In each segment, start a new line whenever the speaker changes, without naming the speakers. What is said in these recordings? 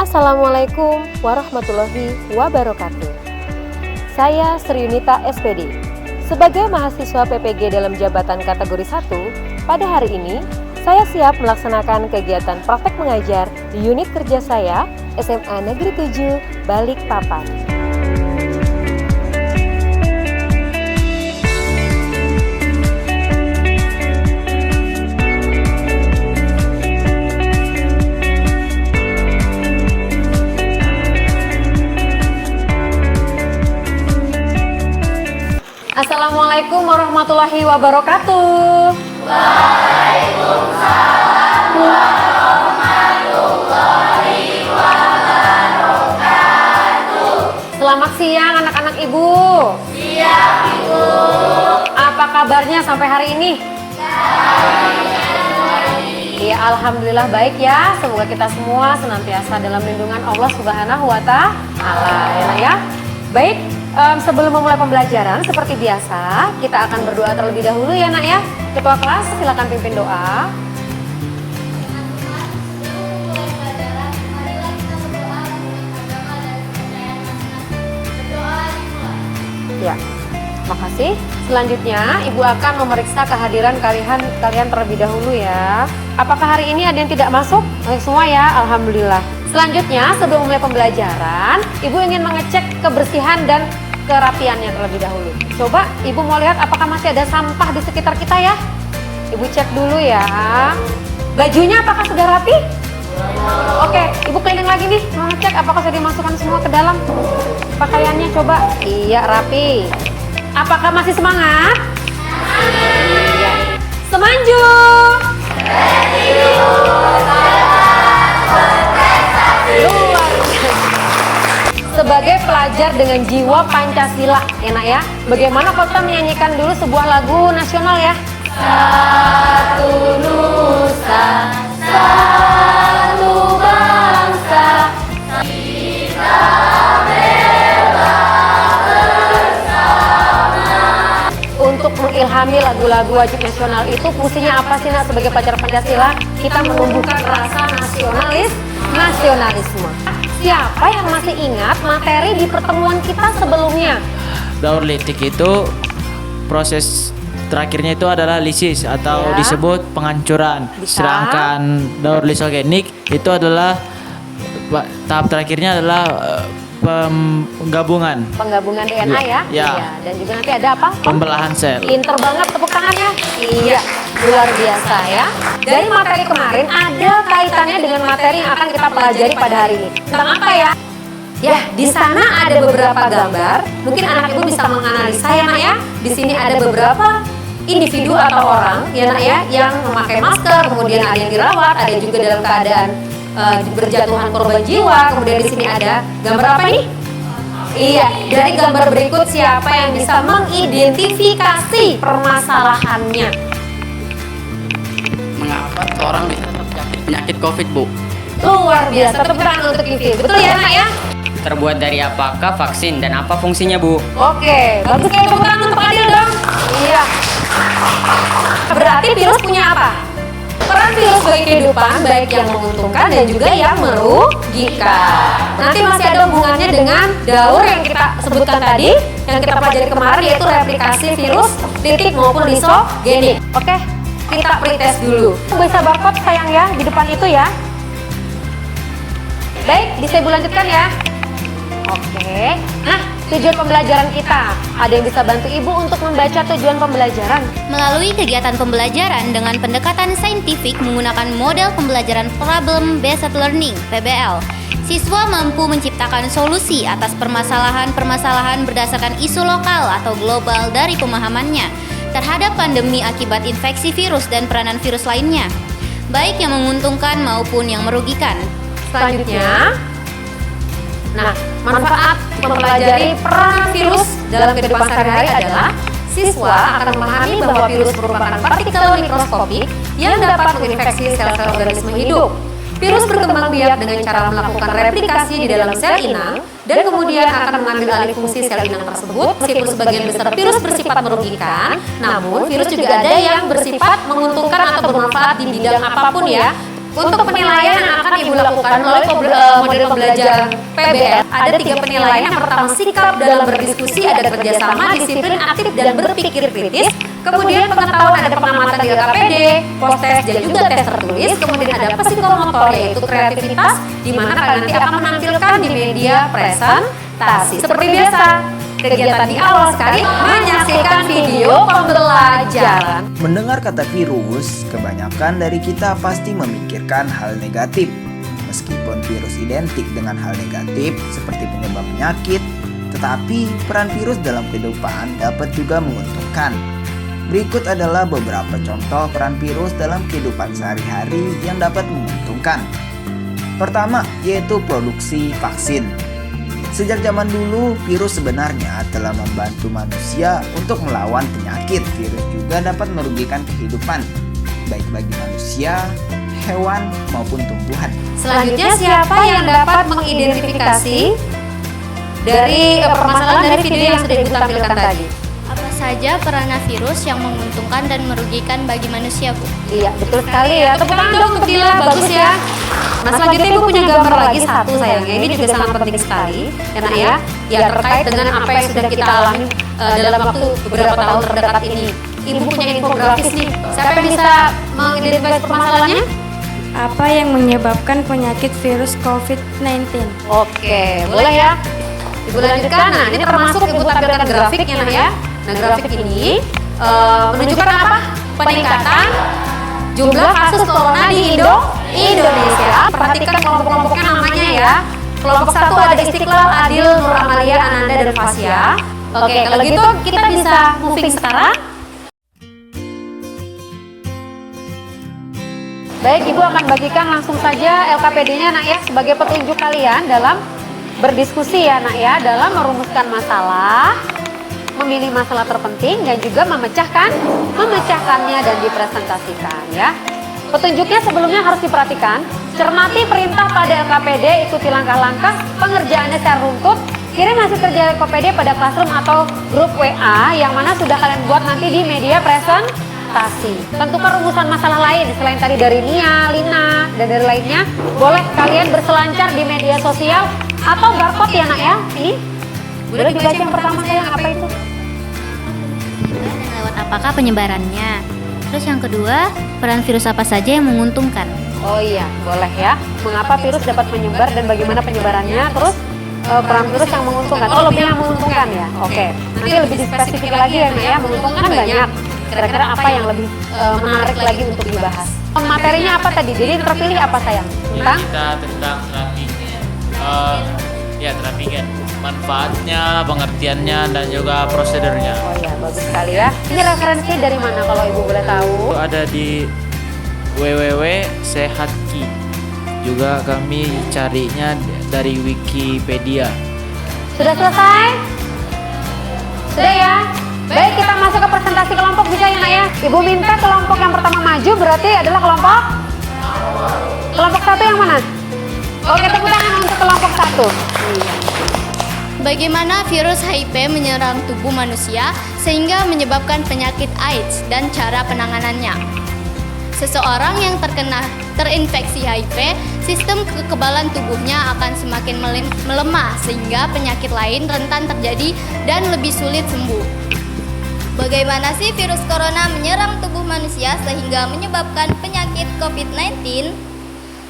Assalamualaikum warahmatullahi wabarakatuh. Saya Sri Yunita SPD. Sebagai mahasiswa PPG dalam jabatan kategori 1, pada hari ini saya siap melaksanakan kegiatan praktek mengajar di unit kerja saya SMA Negeri 7 Balikpapan. Assalamualaikum warahmatullahi wabarakatuh. Waalaikumsalam warahmatullahi wabarakatuh. Selamat siang anak-anak ibu. Siang ibu. Apa kabarnya sampai hari ini? Iya, alhamdulillah baik ya. Semoga kita semua senantiasa dalam lindungan Allah Subhanahu wa Ta'ala ya. Baik. Sebelum memulai pembelajaran, seperti biasa, kita akan berdoa terlebih dahulu ya nak ya. Ketua kelas silakan pimpin doa. Ya, makasih. Selanjutnya, Ibu akan memeriksa kehadiran kalian terlebih dahulu ya. Apakah hari ini ada yang tidak masuk? Baik semua ya, alhamdulillah. Selanjutnya, sebelum memulai pembelajaran, Ibu ingin mengecek kebersihan dan kerapiannya terlebih dahulu. Coba Ibu mau lihat apakah masih ada sampah di sekitar kita ya. Ibu cek dulu ya. Bajunya apakah sudah rapi? Oke, Ibu keliling lagi nih, mau ngecek apakah sudah dimasukkan semua ke dalam pakaiannya. Coba, iya rapi. Apakah masih semangat? Iya. Semanju. Sebagai pelajar dengan jiwa Pancasila, enak ya. Bagaimana kalau kita menyanyikan dulu sebuah lagu nasional ya? Satu nusa, satu bangsa, kita bela bersama. Untuk mengilhami lagu-lagu wajib nasional itu fungsinya apa sih nak sebagai pelajar Pancasila? Kita menumbuhkan rasa nasionalisme. Siapa yang masih ingat materi di pertemuan kita sebelumnya?
Daur litik itu proses terakhirnya itu adalah lisis atau disebut penghancuran. Sedangkan daur lisogenik itu adalah tahap terakhirnya adalah penggabungan
DNA ya? Iya. Dan juga nanti ada apa?
Pembelahan sel.
Pinter banget tepuk tangannya. Iya, luar biasa ya. Dari materi kemarin ada kaitannya dengan materi yang akan kita pelajari pada hari ini. Tentang apa ya? Ya, di sana ada beberapa gambar. Mungkin anak ibu bisa menganalisa ya nak ya. Di sini ada beberapa individu atau orang ya nak ya yang memakai masker, kemudian ada yang dirawat, ada juga dalam keadaan berjatuhan korban jiwa. Kemudian di sini ada gambar apa nih? Iya, dari gambar berikut siapa yang bisa mengidentifikasi permasalahannya?
Mengapa orang bisa terjangkit penyakit COVID, Bu?
Luar biasa, tepuk tangan untuk Vivi. Betul ya nak ya?
Terbuat dari apakah vaksin dan apa fungsinya, Bu?
Oke, bagus ya, tepuk tangan untuk Adil dong. Iya. Berarti virus punya apa? Peran virus bagi kehidupan baik yang menguntungkan dan juga yang merugikan. Nanti masih ada hubungannya dengan daur yang kita sebutkan tadi, yang kita pelajari kemarin, yaitu replikasi virus litik maupun lisogenik. Oke, kita pretest dulu. Bisa barcode sayang ya di depan itu ya. Baik, bisa Ibu lanjutkan ya. Oke, nah tujuan pembelajaran kita. Ada yang bisa bantu Ibu untuk membaca tujuan pembelajaran?
Melalui kegiatan pembelajaran dengan pendekatan saintifik menggunakan model pembelajaran Problem Based Learning (PBL), siswa mampu menciptakan solusi atas permasalahan-permasalahan berdasarkan isu lokal atau global dari pemahamannya terhadap pandemi akibat infeksi virus dan peranan virus lainnya, baik yang menguntungkan maupun yang merugikan.
Selanjutnya, nah, manfaat mempelajari peran virus dalam kehidupan sehari-hari adalah siswa akan memahami bahwa virus merupakan partikel mikroskopik yang dapat menginfeksi sel-sel organisme hidup. Virus berkembang biak dengan cara melakukan replikasi di dalam sel inang dan kemudian akan mengambil alih fungsi sel inang tersebut. Meskipun sebagian besar virus bersifat merugikan, namun virus juga ada yang bersifat menguntungkan atau bermanfaat di bidang apapun ya. Untuk penilaian yang akan Ibu lakukan melalui model pembelajaran PBL, ada 3 penilaian. Yang pertama, sikap dalam berdiskusi, ada kerjasama, disiplin, aktif, dan berpikir kritis. Kemudian pengetahuan, ada pengamatan di LKPD, post-test, dan juga tes tertulis. Kemudian ada psikomotor, yaitu kreativitas, di mana kalian nanti akan menampilkan di media presentasi. Seperti biasa, kegiatan di awal sekali menyaksikan video pembelajaran.
Mendengar kata virus, kebanyakan dari kita pasti memikirkan hal negatif. Meskipun virus identik dengan hal negatif seperti penyebab penyakit, tetapi peran virus dalam kehidupan dapat juga menguntungkan. Berikut adalah beberapa contoh peran virus dalam kehidupan sehari-hari yang dapat menguntungkan. Pertama, yaitu produksi vaksin. Sejak zaman dulu, virus sebenarnya telah membantu manusia untuk melawan penyakit. Virus juga dapat merugikan kehidupan, baik bagi manusia, hewan, maupun tumbuhan.
Selanjutnya, siapa yang dapat mengidentifikasi dari permasalahan dari video yang sudah Ibu tampilkan tadi?
Apa saja peranan virus yang menguntungkan dan merugikan bagi manusia, Bu?
Iya, betul sekali ya. Tepuk tangan dong untuk Dila, bagus ya. Nah, selanjutnya Ibu punya gambar lagi satu sayangnya. Ini juga sangat penting sekali, ya Nak ya. Yang terkait dengan apa yang sudah kita alami dalam waktu beberapa tahun terdekat ini. Ibu punya infografis nih. Siapa yang bisa mengidentifikasi permasalahannya?
Apa yang menyebabkan penyakit virus COVID-19?
Oke, boleh ya. Ibu lanjutkan. Nah, ini termasuk Ibu tampilkan grafiknya Nak ya. Nah, grafik ini menunjukkan apa? Peningkatan jumlah kasus corona di Indonesia. Perhatikan kelompok-kelompoknya namanya ya. Kelompok 1 ada Istiqlal, Adil, Nur Amalia, Ananda, dan Fasya. Oke, kalau gitu kita bisa moving sekarang. Baik, Ibu akan bagikan langsung saja LKPD-nya Nak ya, sebagai petunjuk kalian dalam berdiskusi ya Nak ya, dalam merumuskan masalah, memilih masalah terpenting, dan juga memecahkannya dan dipresentasikan ya. Petunjuknya sebelumnya harus diperhatikan. Cermati perintah pada LKPD, ikuti langkah-langkah pengerjaannya secara runtut. Kirim hasil kerja LKPD pada classroom atau grup WA yang mana sudah kalian buat nanti di media presentasi. Tentukan rumusan masalah lain selain tadi dari Nia, Lina, dan dari lainnya. Boleh kalian berselancar di media sosial atau barcode ya Nak ya. Ini boleh dibaca yang pertama sayang, apa itu?
Dan lewat apakah penyebarannya? Terus yang kedua, peran virus apa saja yang menguntungkan?
Oh iya, boleh ya. Mengapa virus dapat menyebar dan bagaimana penyebarannya? Terus peran virus yang menguntungkan. Oh, lebih yang menguntungkan ya. Oke. Nanti lebih spesifik lagi ya Nak ya. Menguntungkan banyak. Kira-kira apa yang lebih menarik lagi untuk dibahas? Materinya apa tadi? Jadi terpilih apa sayang? Tentang?
Kita tentang terapi. Terapi kan. Manfaatnya, pengertiannya, dan juga prosedurnya.
Oh iya, bagus sekali ya. Ini referensi dari mana kalau Ibu boleh tahu?
Itu ada di www.sehatki. Juga kami carinya dari Wikipedia.
Sudah selesai? Sudah ya? Baik, kita masuk ke presentasi kelompok bisa ya Nak ya? Ibu minta kelompok yang pertama maju, berarti adalah kelompok 1 yang mana? Oke, tepuk tangan untuk kelompok 1. Iya.
Bagaimana virus HIV menyerang tubuh manusia sehingga menyebabkan penyakit AIDS dan cara penanganannya? Seseorang yang terinfeksi HIV, sistem kekebalan tubuhnya akan semakin melemah sehingga penyakit lain rentan terjadi dan lebih sulit sembuh. Bagaimana sih virus corona menyerang tubuh manusia sehingga menyebabkan penyakit COVID-19?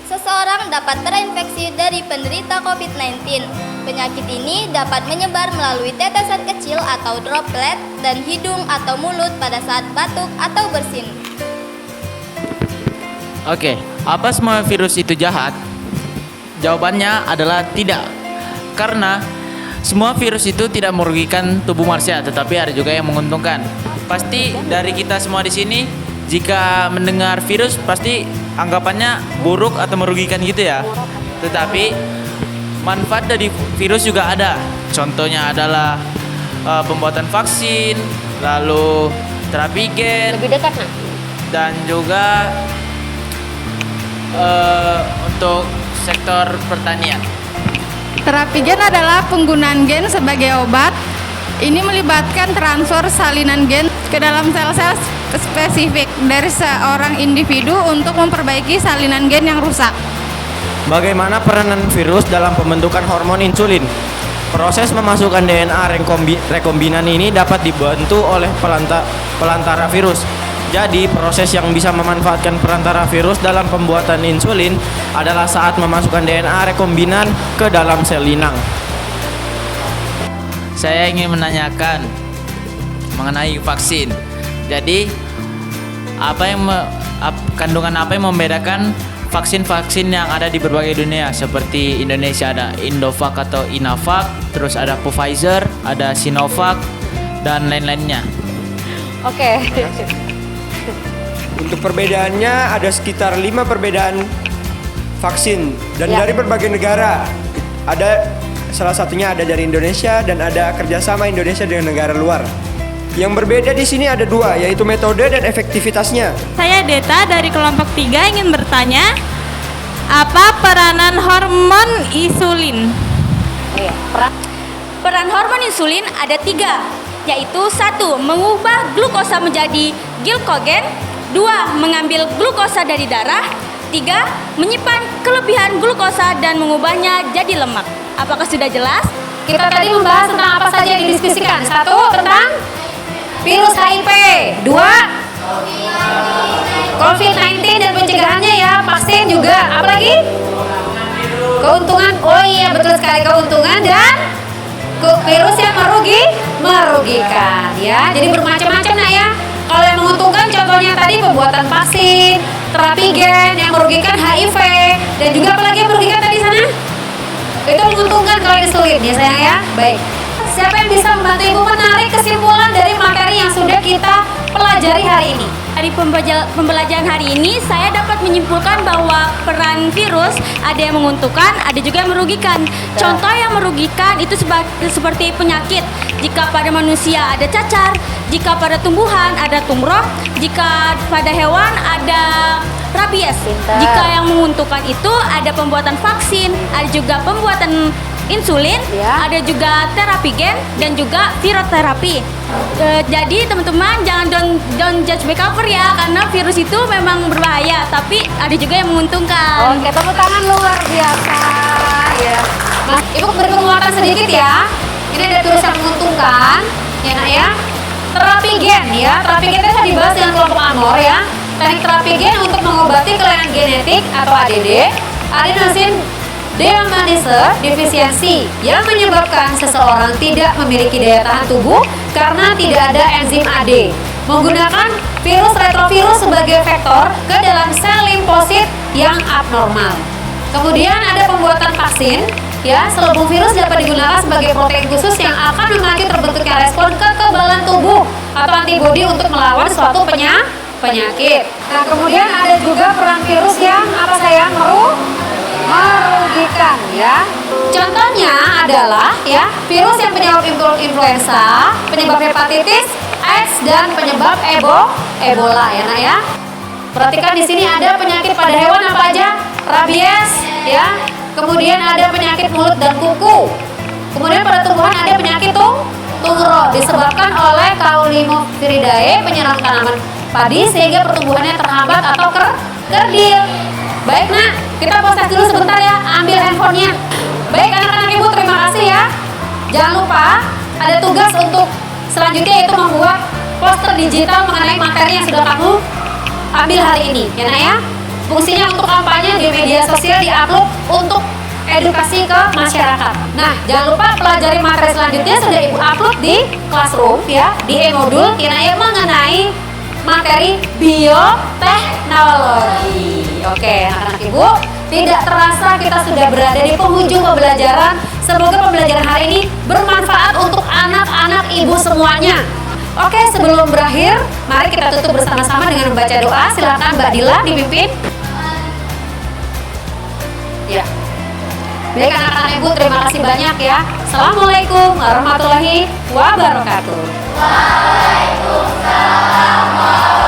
Seseorang dapat terinfeksi dari penderita COVID-19. Penyakit ini dapat menyebar melalui tetesan kecil atau droplet dan hidung atau mulut pada saat batuk atau bersin.
Oke, apa semua virus itu jahat? Jawabannya adalah tidak. Karena semua virus itu tidak merugikan tubuh manusia, tetapi ada juga yang menguntungkan. Pasti dari kita semua di sini, jika mendengar virus pasti anggapannya buruk atau merugikan gitu ya. Tetapi manfaat dari virus juga ada. Contohnya adalah pembuatan vaksin, lalu terapi gen,
Lebih dekat Nak.
dan juga untuk sektor pertanian.
Terapi gen adalah penggunaan gen sebagai obat. Ini melibatkan transfer salinan gen ke dalam sel-sel
spesifik dari seorang individu untuk memperbaiki salinan gen yang rusak.
Bagaimana peranan virus dalam pembentukan hormon insulin? Proses memasukkan DNA rekombinan ini dapat dibantu oleh pelantara virus. Jadi, proses yang bisa memanfaatkan perantara virus dalam pembuatan insulin adalah saat memasukkan DNA rekombinan ke dalam sel inang.
Saya ingin menanyakan mengenai vaksin. Jadi, kandungan apa yang membedakan vaksin-vaksin yang ada di berbagai dunia? Seperti Indonesia ada Indovac atau Inavac, terus ada Pfizer, ada Sinovac, dan lain-lainnya.
Oke.
Untuk perbedaannya ada sekitar 5 perbedaan vaksin dan
Ya.
dari berbagai negara. Ada salah satunya ada dari Indonesia dan ada kerjasama Indonesia dengan negara luar. Yang berbeda di sini ada 2, yaitu metode dan efektivitasnya.
Saya Deta dari kelompok 3 ingin bertanya, apa peranan hormon insulin?
Peran hormon insulin ada 3, yaitu 1. Mengubah glukosa menjadi glikogen, 2. Mengambil glukosa dari darah, 3. Menyimpan kelebihan glukosa dan mengubahnya jadi lemak. Apakah sudah jelas?
Kita tadi membahas tentang apa saja yang didiskusikan. 1. Tentang virus HIV. 2. COVID-19 dan pencegahannya ya, vaksin juga. Apa lagi? Keuntungan. Oh iya, betul sekali, keuntungan dan virus yang merugikan ya. Jadi bermacam-macam nah ya. Kalau yang menguntungkan contohnya tadi pembuatan vaksin, terapi gen, yang merugikan HIV, dan juga apa lagi yang merugikan tadi sana? Itu menguntungkan kalau insulin ya sayang ya. Baik. Siapa yang bisa membantu Ibu menarik kesimpulan dari materi yang sudah kita pelajari hari ini?
Dari pembelajaran hari ini, saya dapat menyimpulkan bahwa peran virus ada yang menguntungkan, ada juga yang merugikan. Contoh yang merugikan itu seperti penyakit. Jika pada manusia ada cacar, jika pada tumbuhan ada tumor, jika pada hewan ada rabies. Jika yang menguntungkan itu ada pembuatan vaksin, ada juga pembuatan insulin, ada juga terapi gen dan juga viroterapi. Jadi teman-teman jangan don't judge by cover ya, karena virus itu memang berbahaya, tapi ada juga yang menguntungkan.
Oke, tepuk tangan luar biasa ya. Mas, Ibu beri penguatan sedikit ya. Ini ada virus yang menguntungkan, ya nak ya. Terapi gen ya, terapi gen tadi dibahas dengan kelompok AMOR ya. Teknik terapi gen untuk mengobati kelainan genetik atau ADD, adenosin deaminase defisiensi, yang menyebabkan seseorang tidak memiliki daya tahan tubuh karena tidak ada enzim AD. Menggunakan virus retrovirus sebagai vektor ke dalam sel limfosit yang abnormal. Kemudian ada pembuatan vaksin, ya, selubung virus dapat digunakan sebagai protein khusus yang akan memacu terbentuknya respon kekebalan tubuh atau antibodi untuk melawan suatu penyakit. Nah, kemudian ada juga peran virus yang apa sayang? Merugikan ya. Contohnya adalah ya, virus yang penyebab influenza, penyebab hepatitis, AIDS, dan penyebab Ebola ya nak ya. Perhatikan di sini ada penyakit pada hewan apa aja? Rabies ya. Kemudian ada penyakit mulut dan kuku. Kemudian pada tumbuhan ada penyakit tungro disebabkan oleh Caulimoferidae, penyerang tanaman padi sehingga pertumbuhannya terhambat atau kerdil. Baik nak, kita proses dulu sebentar ya, ambil handphonenya. Baik anak-anak Ibu, terima kasih ya. Jangan lupa ada tugas untuk selanjutnya, yaitu membuat poster digital mengenai materi yang sudah kamu ambil hari ini ya nak ya. Fungsinya untuk kampanye di media sosial, diupload untuk edukasi ke masyarakat. Nah, jangan lupa pelajari materi selanjutnya sudah Ibu upload di Classroom ya, di e-modul ya mengenai materi bioteknologi. Oke, anak-anak Ibu, tidak terasa kita sudah berada di penghujung pembelajaran. Semoga pembelajaran hari ini bermanfaat untuk anak-anak Ibu semuanya. Oke, sebelum berakhir, mari kita tutup bersama-sama dengan membaca doa. Silakan Mbak Dila dipimpin. Ya. Baik anak-anak Ibu, terima kasih banyak ya. Assalamualaikum warahmatullahi wabarakatuh.
Waalaikumsalam.